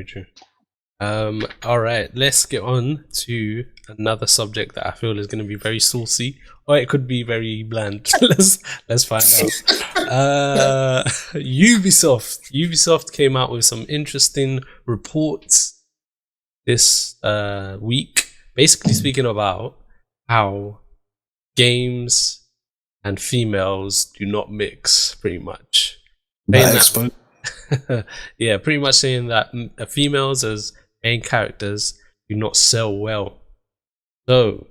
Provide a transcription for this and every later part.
true. All right, let's get on to another subject that I feel is going to be very saucy, or it could be very bland. let's find out. Ubisoft came out with some interesting reports this week, basically speaking about how games and females do not mix, pretty much. Yeah, pretty much saying that females as main characters do not sell well. So,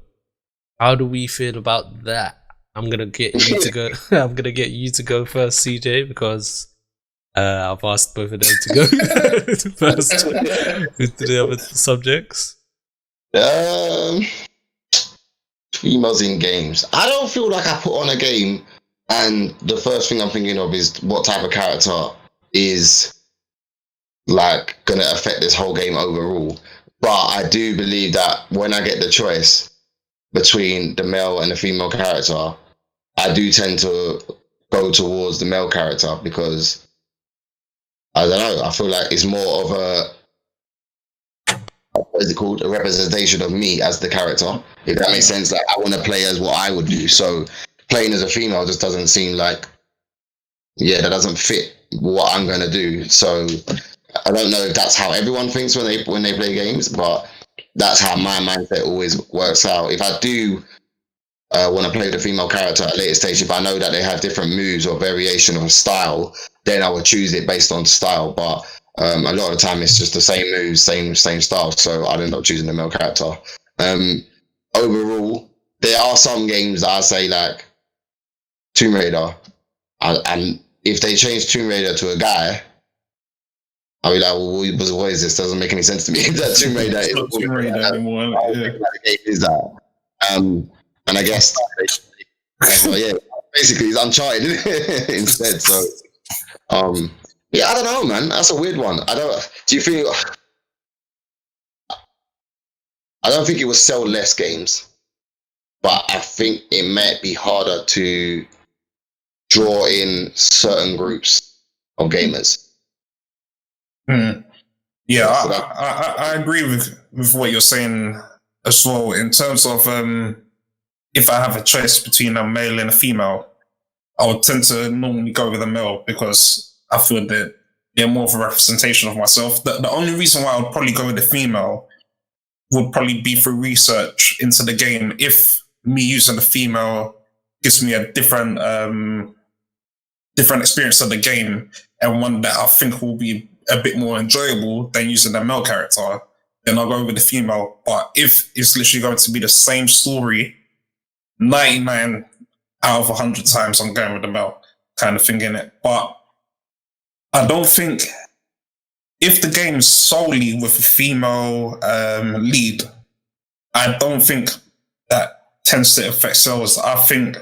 how do we feel about that? I'm gonna get you to go. I'm gonna get you to go first, CJ, because I've asked both of them to go first with the other subjects. Females in games. I don't feel like I put on a game and the first thing I'm thinking of is what type of character is like gonna affect this whole game overall. But I do believe that when I get the choice between the male and the female character, I do tend to go towards the male character because I don't know, I feel like it's more of what is it called? A representation of me as the character. If that makes sense. Like I want to play as what I would do. So playing as a female just doesn't seem like, that doesn't fit what I'm gonna do. So I don't know if that's how everyone thinks when they play games, but that's how my mindset always works out. If I do want to play the female character at a later stage, if I know that they have different moves or variation of style, then I would choose it based on style. But a lot of the time it's just the same moves, same style. So I'd end up choosing the male character. Overall, there are some games that I say like Tomb Raider, and if they change Tomb Raider to a guy, I'll be like, well, what is this? Doesn't make any sense to me. That Tomb Raider is not Tomb Raider anymore. Is that? And I guess, basically it's Uncharted instead. So, I don't know, man. That's a weird one. Do you feel? I don't think it would sell less games, but I think it might be harder to draw in certain groups of gamers. Yeah, I agree with what you're saying as well. In terms of if I have a choice between a male and a female, I would tend to normally go with a male because I feel that they're more of a representation of myself. The only reason why I would probably go with the female would probably be through research into the game. If me using the female gives me a different experience of the game and one that I think will be a bit more enjoyable than using the male character, then I'll go with the female. But if it's literally going to be the same story, 99 out of 100 times I'm going with the male kind of thing in it. But I don't think if the game is solely with a female lead, I don't think that tends to affect sales. I think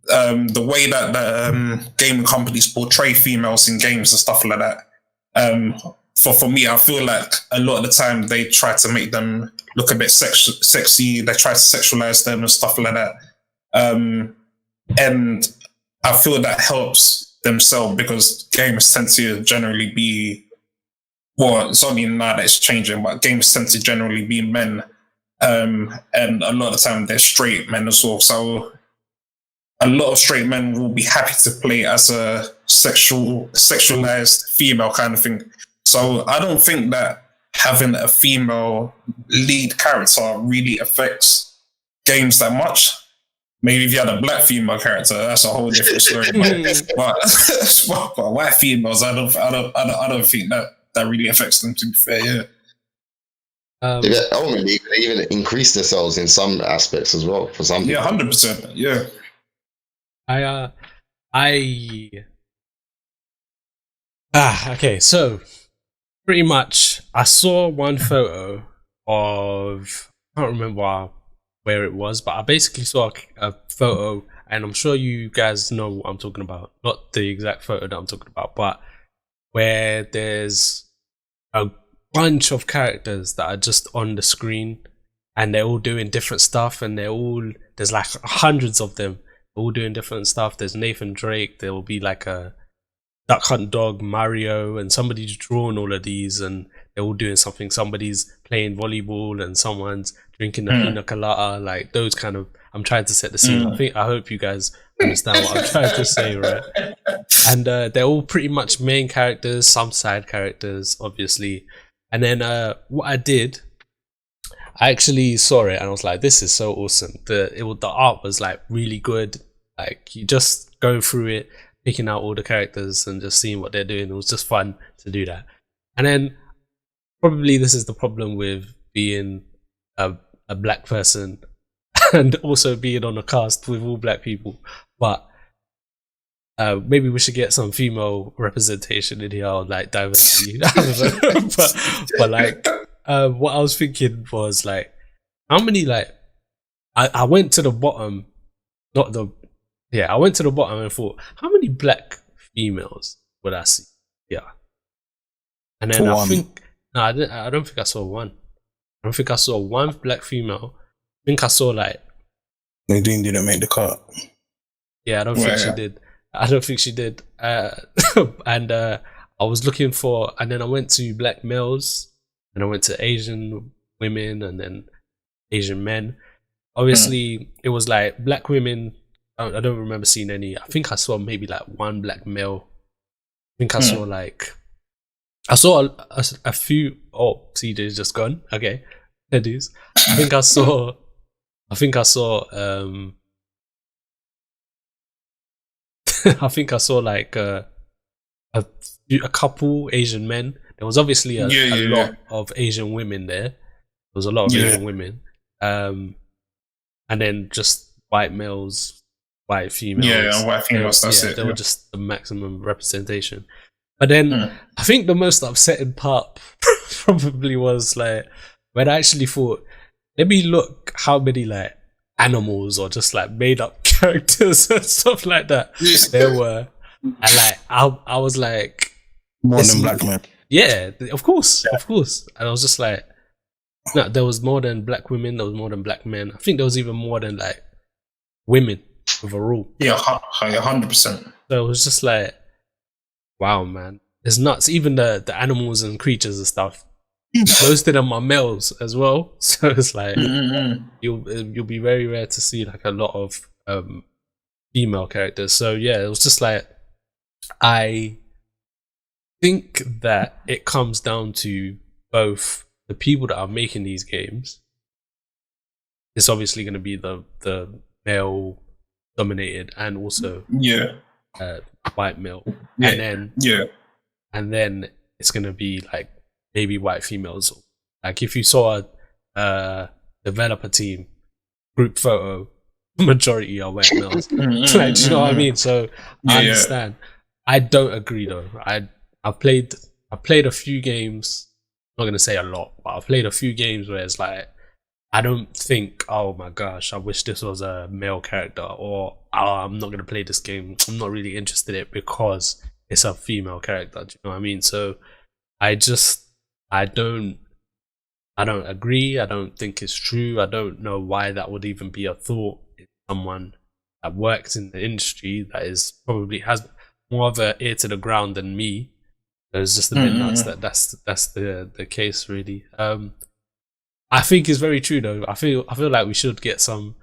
the way that the gaming companies portray females in games and stuff like that, for me, I feel like a lot of the time they try to make them look a bit sexy. They try to sexualize them and stuff like that. And I feel that helps them sell because games tend to generally be, well, it's only now that it's changing, but games tend to generally be men. And a lot of the time they're straight men as well. So a lot of straight men will be happy to play as a sexualized female kind of thing. So I don't think that having a female lead character really affects games that much. Maybe if you had a black female character, that's a whole different story. But white females, I don't think that really affects them. To be fair, yeah. They even increase their sales in some aspects as well for some people. 100%. Yeah. Okay, so pretty much I saw one photo of, I can't remember where it was, but I basically saw a photo, and I'm sure you guys know what I'm talking about. Not the exact photo that I'm talking about, but where there's a bunch of characters that are just on the screen and they're all doing different stuff, and there's like hundreds of them all doing different stuff. There's Nathan Drake, there will be like a Duck Hunt Dog, Mario, and somebody's drawn all of these, and they're all doing something. Somebody's playing volleyball and someone's drinking a pina colada. Like those kind of. I'm trying to set the scene. I hope you guys understand what I'm trying to say, right? And they're all pretty much main characters, some side characters, obviously. And then what I did, I actually saw it and I was like, "This is so awesome!" The art was like really good. Like you just go through it, picking out all the characters and just seeing what they're doing. It was just fun to do that. And then probably this is the problem with being a black person and also being on a cast with all black people. But maybe we should get some female representation in here, or like diversity. I don't know. but like what I was thinking was like, how many like I went to the bottom, I went to the bottom and thought, how many black females would I see? Yeah. And then I think I don't think I saw one. I don't think I saw one black female. I think I saw like Nadine didn't make the cut. Yeah, I don't think she did. I don't think she did. And I was looking for, and then I went to black males, and I went to Asian women, and then Asian men. Obviously, it was like black women. I don't remember seeing any. I think I saw maybe like one black male. I think I saw like, I saw a few. Oh, CJ's just gone. Okay, it is. I think I saw. I think I saw like a couple Asian men. There was obviously a lot of Asian women there. There was a lot of Asian women. And then just white males, white females. Yeah, white females, that's it. They were just the maximum representation. But then I think the most upsetting part probably was like when I actually thought, let me look how many like animals or just like made up characters and stuff like that there were. And like I was like, more than black men. Yeah, of course. And I was just like, no, there was more than black women, there was more than black men. I think there was even more than like women overall. Yeah, 100%. So it was just like, wow, man, it's nuts. Even the animals and creatures and stuff, most of them are males as well. So it's like you'll be very rare to see like a lot of female characters. So yeah, it was just like, I think that it comes down to both the people that are making these games. It's obviously going to be the male dominated and also white male, and then it's going to be like maybe white females. Like if you saw a developer team group photo, majority are white males. Like, do you know what I mean? So I understand. I don't agree though. I've played a few games. I'm not gonna say a lot, but I've played a few games where it's like, I don't think, oh my gosh, I wish this was a male character, or I'm not gonna play this game. I'm not really interested in it because it's a female character. Do you know what I mean? So I don't agree. I don't think it's true. I don't know why that would even be a thought in someone that works in the industry that is probably has more of an ear to the ground than me. It's just a bit nuts that's the case, really. I think it's very true though. I feel like we should get some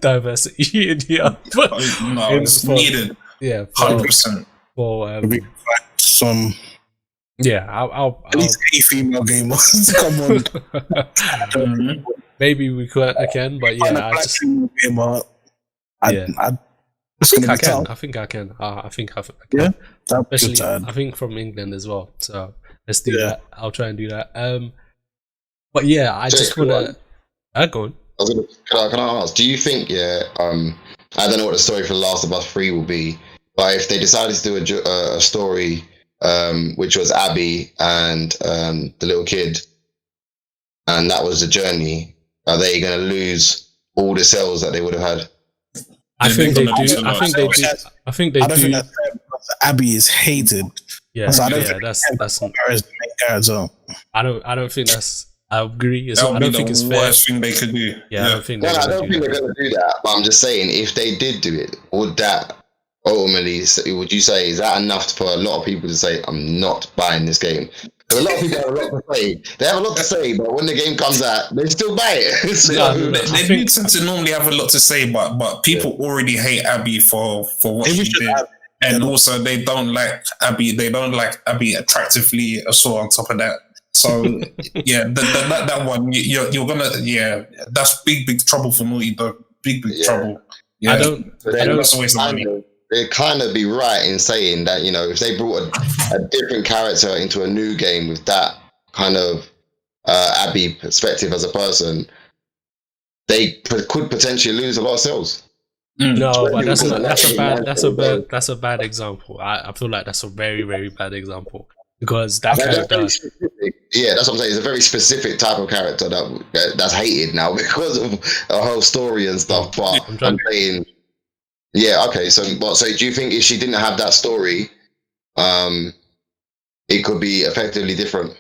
diversity in here. It's needed. Yeah, 100%. For some. Yeah, I'll at least a female gamer. Come on. Maybe we can, but yeah, I think I can. I think I can. I think I can. Yeah, especially I think from England as well. So let's do that. I'll try and do that. But yeah, I just wanna. Go on. Can I ask? Do you think? I don't know what the story for The Last of Us 3 will be, but if they decided to do a story, which was Abby and the little kid, and that was the journey, are they going to lose all the sales that they would have had? I think they do. I think they do. I think they do. Abby is hated. Yeah, so that's I don't think that's. I agree. I don't think it's fair. Worst thing they could do. Yeah, I don't think. I don't think they're going to do that. But I'm just saying, if they did do it, would that ultimately, would you say, is that enough for a lot of people to say, I'm not buying this game? A lot of people have a lot to say. They have a lot to say, but when the game comes out, they still buy it. So, They do tend to normally have a lot to say, but people already hate Abby for what Maybe she should did. have- And also, they don't like Abby. They don't like Abby attractively assault on top of that. So yeah, that one you're gonna that's big trouble for Naughty Dog. Big trouble. Yeah, I don't. That's a waste of money. They'd kind of be right in saying that, you know, if they brought a different character into a new game with that kind of Abby perspective as a person, they could potentially lose a lot of sales. No, but that's a bad example. I feel like that's a very, very bad example because that character. Yeah, that's what I'm saying. It's a very specific type of character that's hated now because of a whole story and stuff. But I'm saying, yeah, okay. So do you think if she didn't have that story, it could be effectively different?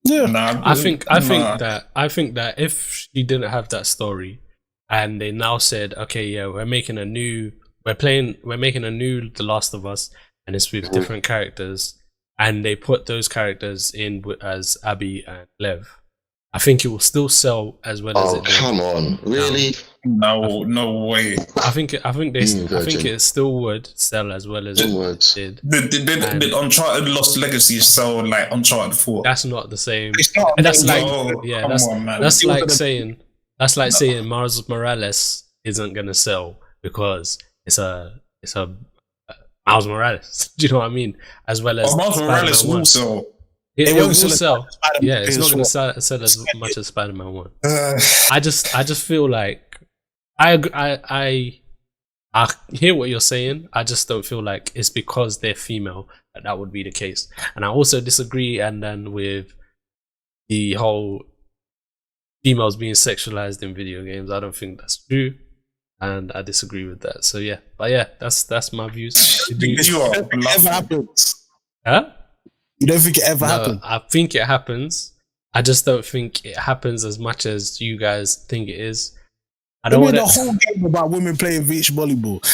Yeah, I think that if she didn't have that story, and they now said, okay, yeah, we're making a new The Last of Us, and it's with different characters, and they put those characters in as Abby and Lev, I think it will still sell as well as it did. Come on, really? No way. I think it still would sell as well as it did. Did Uncharted Lost Legacy sell like Uncharted 4? That's not the same. it's not. And that's like man. that's like saying Miles Morales isn't gonna sell because it's a Miles Morales. Do you know what I mean? As well as Miles Morales will sell. It will sell sell. Yeah, it's not PS4. gonna sell as much as Spider-Man 1. I just feel like I hear what you're saying. I just don't feel like it's because they're female that would be the case. And I also disagree with the whole females being sexualized in video games. I don't think that's true, and I disagree with that. So yeah, but yeah, that's my views. You are It ever happens. Huh? You don't think it ever happened? I think it happens. I just don't think it happens as much as you guys think it is. I don't want the whole game about women playing beach volleyball.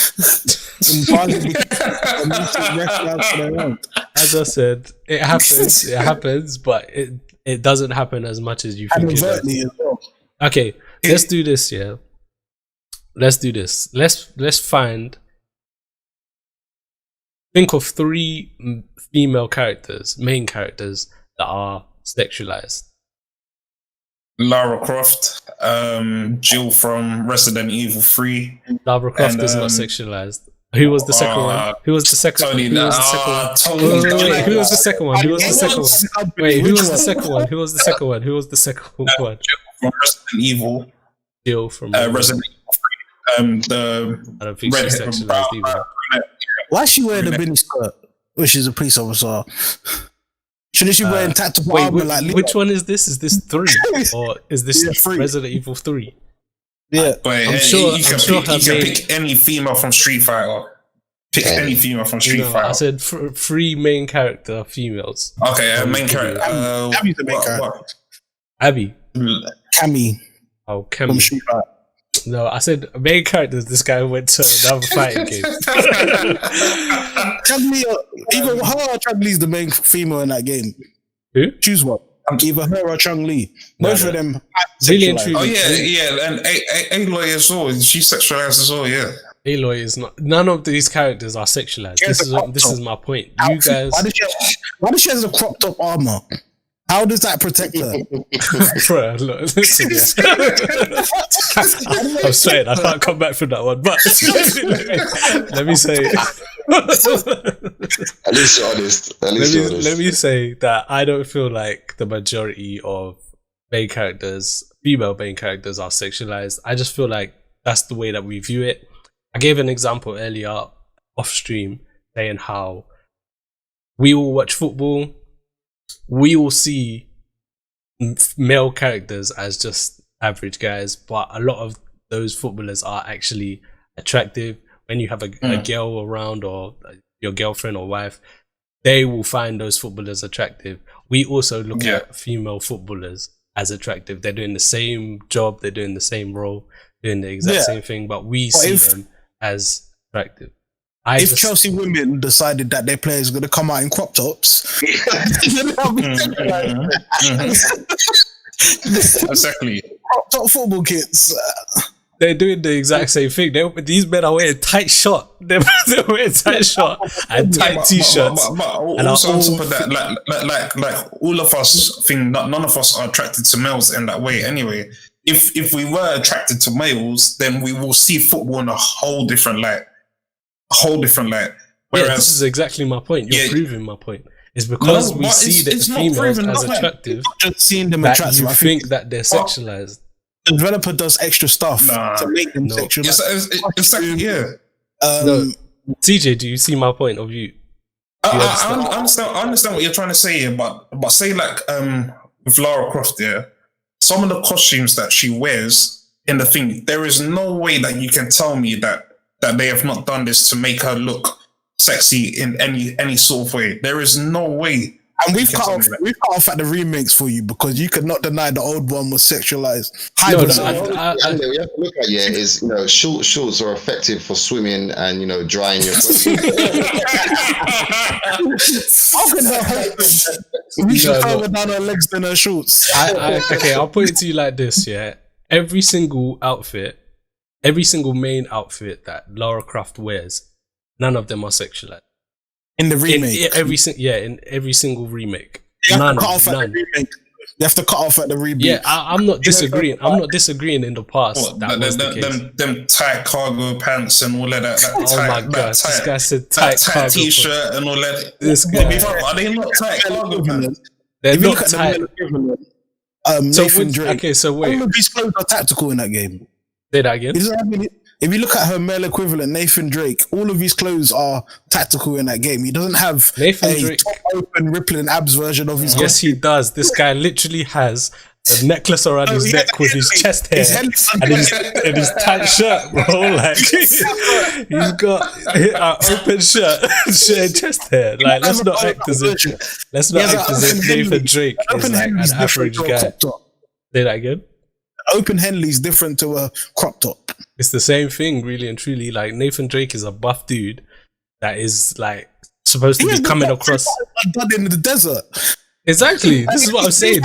As I said, it happens. It happens, but it doesn't happen as much as you think it does. As well. Okay, let's do this. Yeah, let's do this. Let's think of 3 female characters, main characters that are sexualized. Lara Croft, Jill from Resident Evil 3. Lara Croft is not sexualized. Who was the second one? Who was the second one? Who was the second one? Wait, who was the second one? Who was the second one? Wait, who was the second one? Who was the second one? Who was the second one? From Resident Evil. Jill from Resident Evil 3. I don't think she's sexualized either. Why is she wearing a mini skirt? Oh, she's a police officer. Shouldn't she wearing tactical armor like Leo? Which one is this? Is this 3 or is this 3. Resident Evil 3? Yeah, but I'm sure. You can pick any female from Street Fighter. Pick any female from Street Fighter. I said 3 main character females. Okay, main character. Abby's the main character. Abby. Cammy. Oh, From Cammy. Street Fighter. No, I said main characters. This guy went to another fighting game. Chun-Li, either her or Chun-Li's the main female in that game. Who? Choose one. Either her or Chun-Li. Both of them. Really and truly. Oh yeah, and Aloy as well. She's sexualized as well. Yeah. Aloy is not. None of these characters are sexualized. This is my point. You guys. Why does she have a cropped up armor? How does that protect her? Bro, look, listen, yeah. I'm saying I can't come back from that one, but let me say. At least you're honest. Let me say that I don't feel like the majority of female main characters are sexualized. I just feel like that's the way that we view it. I gave an example earlier off stream saying how we all watch football. We will see male characters as just average guys, but a lot of those footballers are actually attractive. When you have a girl around or your girlfriend or wife, they will find those footballers attractive. We also look at female footballers as attractive. They're doing the same job, they're doing the same role, doing the exact same thing, but we see them as attractive. if Chelsea women decided that their players are going to come out in crop tops, exactly. Crop top football kits. They're doing the exact same thing. These men are wearing tight short. They're wearing tight short and tight t-shirts. But also on top of that, like all of us think none of us are attracted to males in that way. Anyway, if we were attracted to males, then we will see football in a whole different light. Whereas this is exactly my point. You're proving my point. It's because we see the females as attractive. Just seeing them that attractive. You think that they're sexualized. The developer does extra stuff to make them sexual. Yeah. No. CJ, do you see my point of view? I understand what you're trying to say here, but say like with Lara Croft, some of the costumes that she wears in the thing, there is no way that you can tell me that they have not done this to make her look sexy in any sort of way. There is no way. And we've cut off at the remakes for you because you could not deny the old one was sexualized. We have to look at is shorts are effective for swimming and drying your clothes. How can that happen? We should further down her legs than her shorts. Okay, I'll put it to you like this, every single main outfit that Lara Croft wears, none of them are sexualized. In the remake, in every single remake, you have to cut off at the remake. You have to cut off at the remake. Yeah, I'm not disagreeing. I'm not disagreeing in the past. That was the case. Them tight cargo pants and all of that. Oh my gosh, this guy said tight cargo t-shirt and all that. This guy. Are they not tight cargo pants? They're not tight. Nathan Drake. Okay, so wait. All of these clothes are tactical in that game. Say that again. If you look at her male equivalent, Nathan Drake, all of his clothes are tactical in that game. He doesn't have Nathan Drake top open rippling abs version of his. Yes, he does. This guy literally has a necklace around his neck with his chest hair and his tight shirt, bro. Like he's got an open shirt and chest hair. Like let's not act as if Nathan Drake is like an average guy. Say that again. Open Henley's different to a crop top. It's the same thing, really and truly. Like Nathan Drake is a buff dude that is like supposed to be coming across in the desert. Exactly. This is what I'm saying.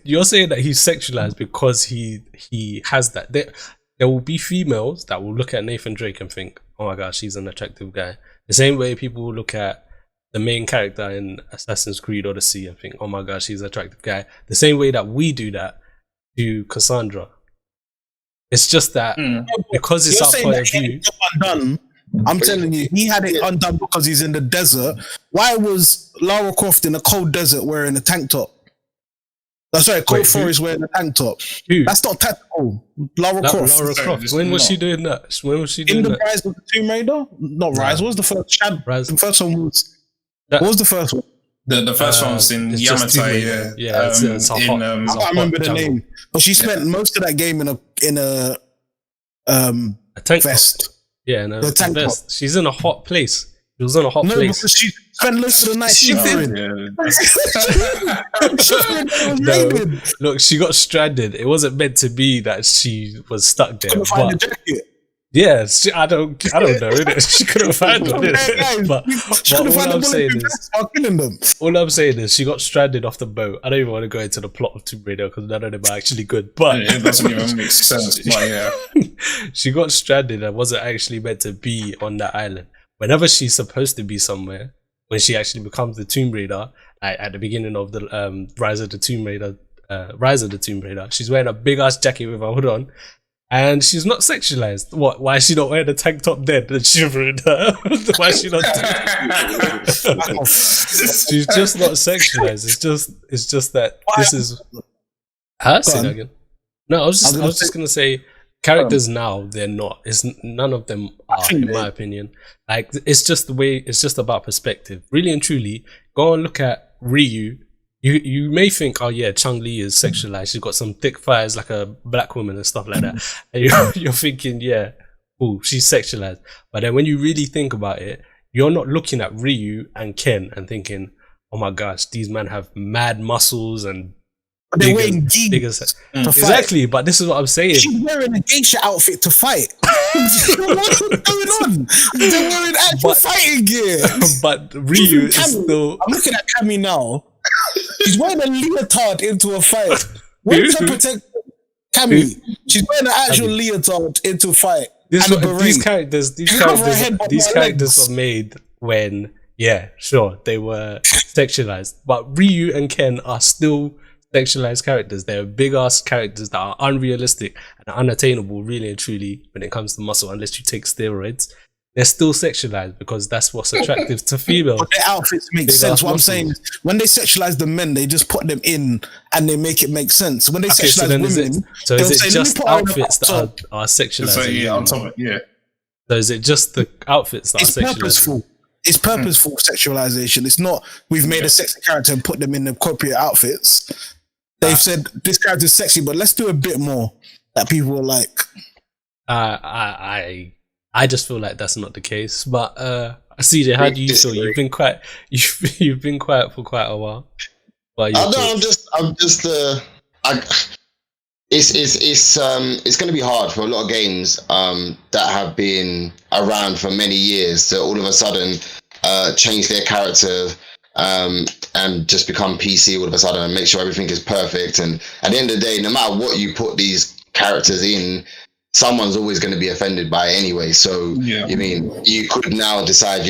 You're saying that he's sexualized because he has that. There will be females that will look at Nathan Drake and think, "Oh my gosh, he's an attractive guy." The same way people will look at the main character in Assassin's Creed Odyssey and think, "Oh my gosh, he's an attractive guy." The same way that we do that to Cassandra. It's just that because it's our point of view. Undone, I'm telling you, he had it undone because he's in the desert. Why was Lara Croft in a cold desert wearing a tank top? That's right, cold forest wearing a tank top. Who? That's not tactical. Lara Croft. When was she doing that? When was she doing that? In the Rise of the Tomb Raider? Not Rise. What was the first? The first one was. What was the first one? The first one was in Yamatai, it's I can't remember the name, but she spent most of that game in a tank vest. Yeah, no, the tank vest. She's in a hot place. She was in a hot place. No, because she spent most of the night shivering. Look, she got stranded. It wasn't meant to be that she was stuck there. Couldn't find the jacket. Yeah, I don't know. She couldn't find it. But all I'm saying is she got stranded off the boat. I don't even want to go into the plot of Tomb Raider because none of them are actually good. But it doesn't even make sense. But yeah, she got stranded and wasn't actually meant to be on that island. Whenever she's supposed to be somewhere, when she actually becomes the Tomb Raider, at the beginning of the Rise of the Tomb Raider, she's wearing a big ass jacket with a hood on. And she's not sexualized. What? Why is she not wearing a tank top then and shivering? Why is she not? She's just not sexualized. It's just that this is. Say that again. No, I was just gonna say characters now. They're not. None of them are, in my opinion. Like it's just the way. It's just about perspective. Really and truly, go and look at Ryu. You may think, oh yeah, Chun-Li is sexualized. She's got some thick thighs like a black woman and stuff like that. And you're thinking, yeah, oh, she's sexualized. But then when you really think about it, you're not looking at Ryu and Ken and thinking, oh my gosh, these men have mad muscles and But they're wearing jeans to fight. Exactly, but this is what I'm saying. She's wearing a geisha outfit to fight. What's going on? They're wearing actual fighting gear. But Ryu is still. I'm looking at Cammy now. She's wearing a leotard into a fight. Where's her protect Cammy? She's wearing an actual leotard into a fight. These characters were made when, yeah, sure, they were sexualized. But Ryu and Ken are still sexualized characters. They're big ass characters that are unrealistic and unattainable, really and truly, when it comes to muscle, unless you take steroids. They're still sexualized because that's what's attractive to females. But their outfits make sense. What I'm saying is, when they sexualize the men, they just put them in and they make it make sense. When they sexualize women, is it just outfits that are sexualized? So yeah, on top of it, yeah. So is it just the outfits that are sexualized? Purposeful. It's purposeful sexualization. It's not we've made a sexy character and put them in appropriate outfits. They've said this character's sexy, but let's do a bit more that people are like. I just feel like that's not the case. But CJ, how do you feel? You've been quiet for quite a while. It's going to be hard for a lot of games that have been around for many years to all of a sudden change their character and just become PC all of a sudden and make sure everything is perfect. And at the end of the day, no matter what you put these characters in, someone's always going to be offended by it anyway. So you mean you could now decide,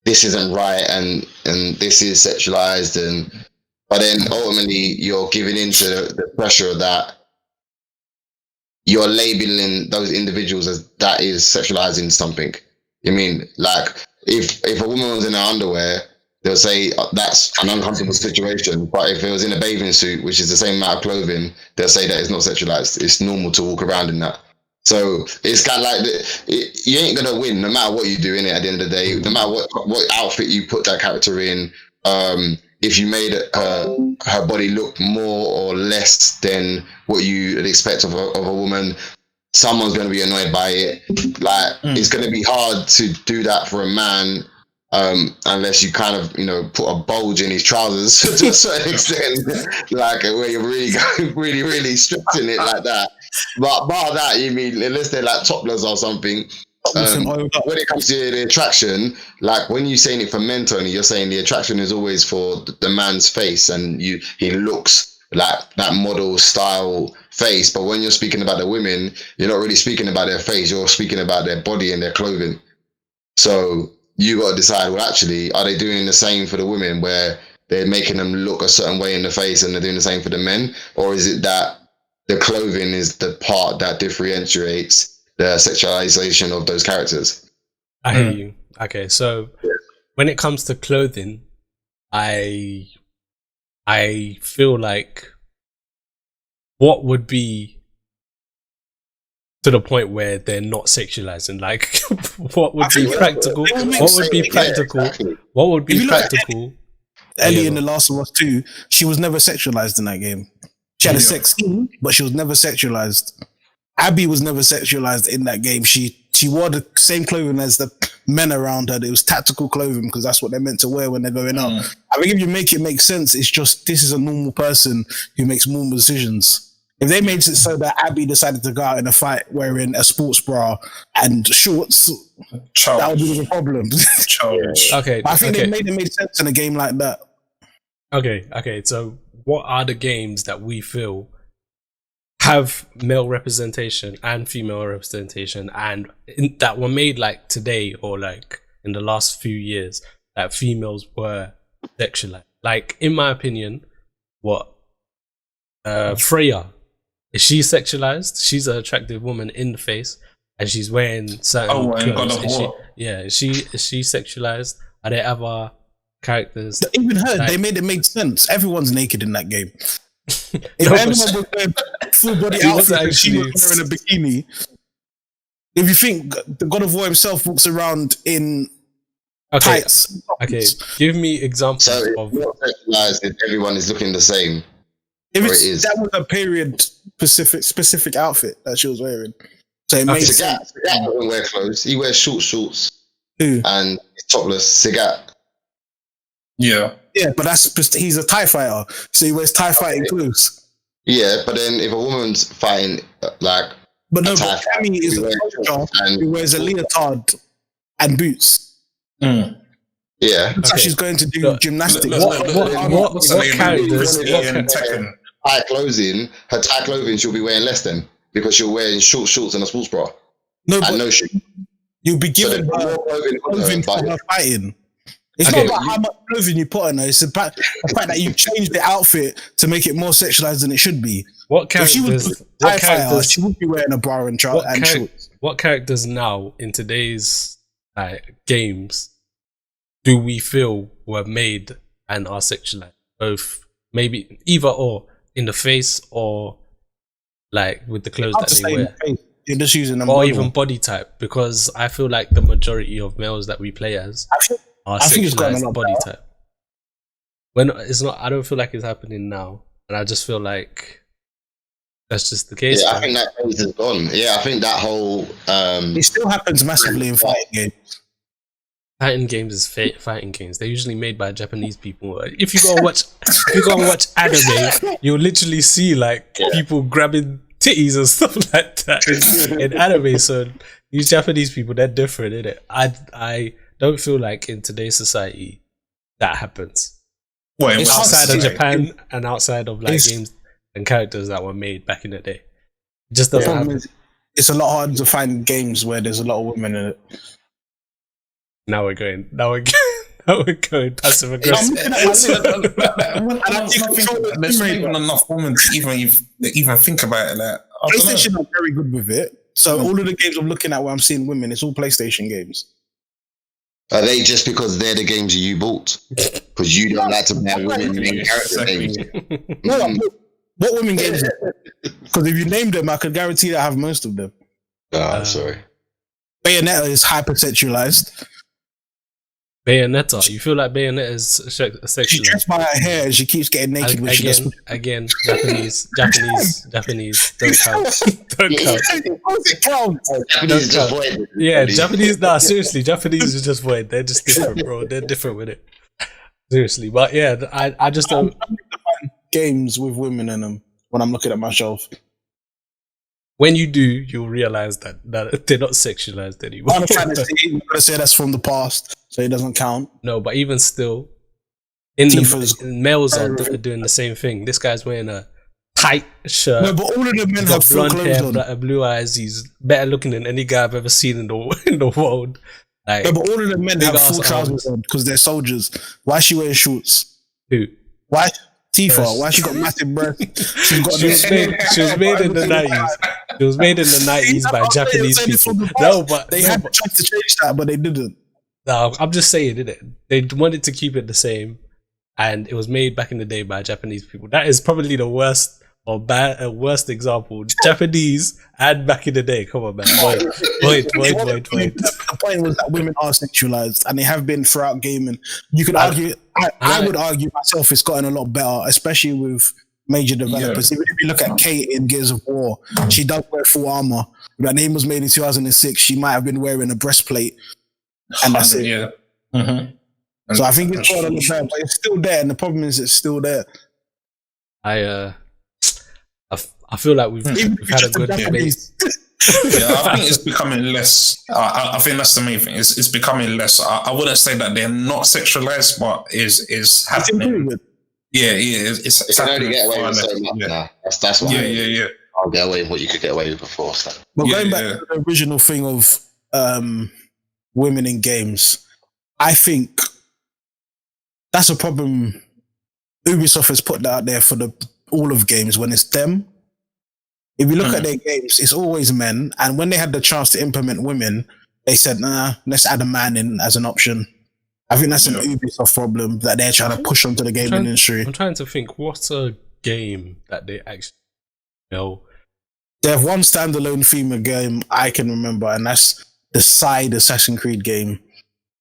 this isn't right and this is sexualized, but then ultimately you're giving into the pressure that you're labeling those individuals as that is sexualizing something. You mean, like if a woman was in her underwear, they'll say that's an uncomfortable situation. But if it was in a bathing suit, which is the same amount of clothing, they'll say that it's not sexualized. It's normal to walk around in that. So it's kind of like you ain't gonna win no matter what you do in it. At the end of the day, no matter what outfit you put that character in, if you made her body look more or less than what you would expect of a woman, someone's gonna be annoyed by it. Like it's gonna be hard to do that for a man. Unless you kind of, put a bulge in his trousers to a certain extent, like where you're really, really stretching it like that. But bar that, you mean, unless they're like topless or something, when it comes to the attraction, like when you're saying it for men, Tony, you're saying the attraction is always for the man's face and he looks like that model style face. But when you're speaking about the women, you're not really speaking about their face, you're speaking about their body and their clothing. So you got to decide, well, actually, are they doing the same for the women where they're making them look a certain way in the face and they're doing the same for the men? Or is it that the clothing is the part that differentiates the sexualization of those characters? I hear you. Okay, so when it comes to clothing, I feel like what would be to the point where they're not sexualizing, like what would be practical? What would be practical? What would be practical? Ellie in The Last of Us 2, she was never sexualized in that game. She had a sex scene, but she was never sexualized. Abby was never sexualized in that game. She wore the same clothing as the men around her. It was tactical clothing because that's what they're meant to wear when they're going out. I think if you make it make sense, it's just this is a normal person who makes normal decisions. If they made it so that Abby decided to go out in a fight wearing a sports bra and shorts, that would be the problem. Okay, I think they made sense in a game like that. Okay. So, what are the games that we feel have male representation and female representation, and that were made like today or like in the last few years that females were sexualized? Like, in my opinion, Freya. Is she sexualized? She's an attractive woman in the face, and she's wearing certain clothes. Is she sexualized? Are there other characters? Even her, they made it make sense. Everyone's naked in that game. If everyone was wearing full body outfit and she was wearing a bikini, if you think the God of War himself walks around in tights. Okay, give me examples of not sexualized if everyone is looking the same. That was a period specific outfit that she was wearing. So it made sense. Sagat doesn't wear clothes. He wears shorts and topless. Sagat. Yeah. Yeah, but he's a TIE fighter, so he wears TIE fighting clothes. Yeah, but then if a woman's fighting like, but no, a TIE but Cammy is a soldier who wears a leotard and boots. Mm. Yeah, So she's going to do gymnastics. What characters? Tight clothing. Her tight clothing she'll be wearing less than, because she'll wearing shorts and a sports bra. No, but no shoes. You'll be given her clothing for her fighting. It's not about how much clothing you put on her. It's about the fact that you changed the outfit to make it more sexualized than it should be. What characters? She would be wearing a bra and shorts. What characters now in today's games do we feel were made and are sexualized? Both, maybe either or, in the face or like with the clothes that they wear. You're just using them, or even body type, because I feel like the majority of males that we play as are sexualized body type. When it's not, I don't feel like it's happening now, and I just feel like that's just the case. Yeah, I think that phase is gone. Yeah, I think that whole it still happens massively in fighting games. Fighting games is fighting games. They're usually made by Japanese people. If you go and watch anime, you'll literally see like people grabbing titties and stuff like that in anime. So these Japanese people, they're different, innit? I don't feel like in today's society that happens. Well, it's outside of Japan and outside of like games and characters that were made back in the day. It just doesn't happen. It's a lot harder to find games where there's a lot of women in it. Now we're going passive aggressive. There's not even enough women to even think about it. Like, PlayStation are very good with it. So all of the games I'm looking at where I'm seeing women, it's all PlayStation games. Are they just because they're the games you bought? Because you don't like to buy women main character games? No, what women games? Because if you name them, I could guarantee that I have most of them. I'm sorry. Bayonetta is hypersexualized. Bayonetta, you feel like Bayonetta is sexualized? She dressed by her hair and she keeps getting naked when she does. Again, Japanese. Don't count. Don't count. Yeah, Japanese. Nah, seriously, Japanese is just void. They're just different, bro. They're different with it. Seriously, but yeah, I just don't. Games with women in them when I'm looking at my shelf. When you do, you'll realize that they're not sexualized anymore. I'm trying to say that's from the past, so it doesn't count. No, but even still, males are doing the same thing. This guy's wearing a tight shirt. No, but all of the men have blonde hair, blue eyes. He's better looking than any guy I've ever seen in the world. Like, no, but all of the men have full trousers on because they're soldiers. Why is she wearing shorts? Who? Why? Tifa, why she got massive breasts? She was made in the 90s. She was made in the 90s by Japanese people. No, but they had the chance to change that, but they didn't. No, I'm just saying, didn't it? They wanted to keep it the same, and it was made back in the day by Japanese people. That is probably the worst worst example. Japanese and back in the day. Come on, man. Wait. The point was that women are sexualized, and they have been throughout gaming. You could argue. I would argue myself it's gotten a lot better, especially with major developers. Even if you look at Kate in Gears of War, she does wear full armor. That name was made in 2006. She might have been wearing a breastplate, and that's it. Yeah. Mm-hmm. So I think it's gotten a lot better, but it's still there. And the problem is, it's still there. I feel like we've had a good debate. Yeah, I think it's becoming less. I think that's the main thing. It's becoming less. I wouldn't say that they're not sexualized, but is happening. It's happening. Get away with so much now. That's why. Yeah. I'll get away with what you could get away with before. So. But going back to the original thing of women in games, I think that's a problem. Ubisoft has put that out there for all of games when it's them. If you look at their games, it's always men. And when they had the chance to implement women, they said, nah, let's add a man in as an option. I think that's an Ubisoft problem that they're trying to push onto the gaming industry. I'm trying to think, what's a game that they actually know? They have one standalone female game I can remember, and that's the side Assassin's Creed game.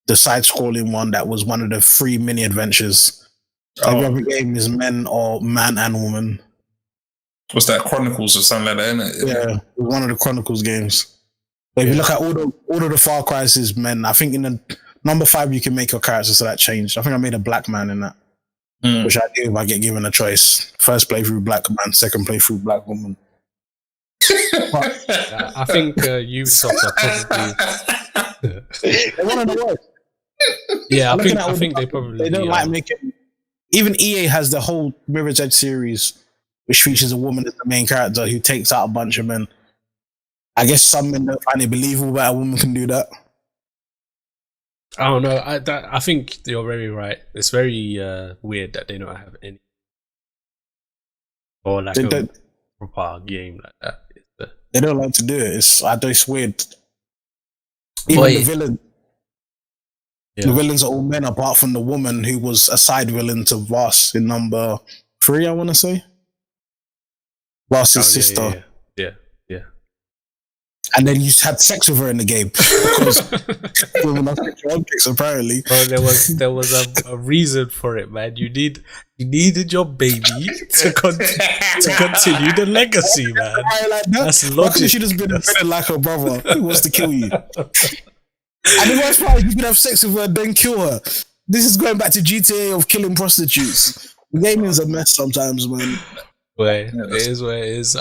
The side-scrolling one that was one of the 3 mini adventures. Every other game is men or man and woman. What's that, Chronicles or something like that, isn't it? Yeah, one of the Chronicles games. But if you look at all of the Far Cry's is men. I think in the number 5 you can make your character, so that changed. I think I made a black man in that. which I do if I get given a choice. First playthrough black man, second playthrough black woman. I think Ubisoft are probably. They want to know. Yeah, I think they probably. They don't like making. Even EA has the whole Mirror's Edge series, which features a woman as the main character who takes out a bunch of men. I guess some men don't find it believable that a woman can do that. I don't know. I think you're very right. It's very weird that they don't have any, or like a proper game like that. They don't like to do it. It's weird. Even the villain. Yeah. The villains are all men apart from the woman who was a side villain to Voss in number 3, I want to say. Voss's sister. Yeah. And then you had sex with her in the game because women are sexual objects, apparently. Well, there was a reason for it, man. You needed your baby to continue the legacy, man. That's logic. Why couldn't she just been a villain like her brother who wants to kill you? And the worst part is you can have sex with her and then kill her. This is going back to GTA of killing prostitutes. The game is a mess sometimes, man. It is where it is.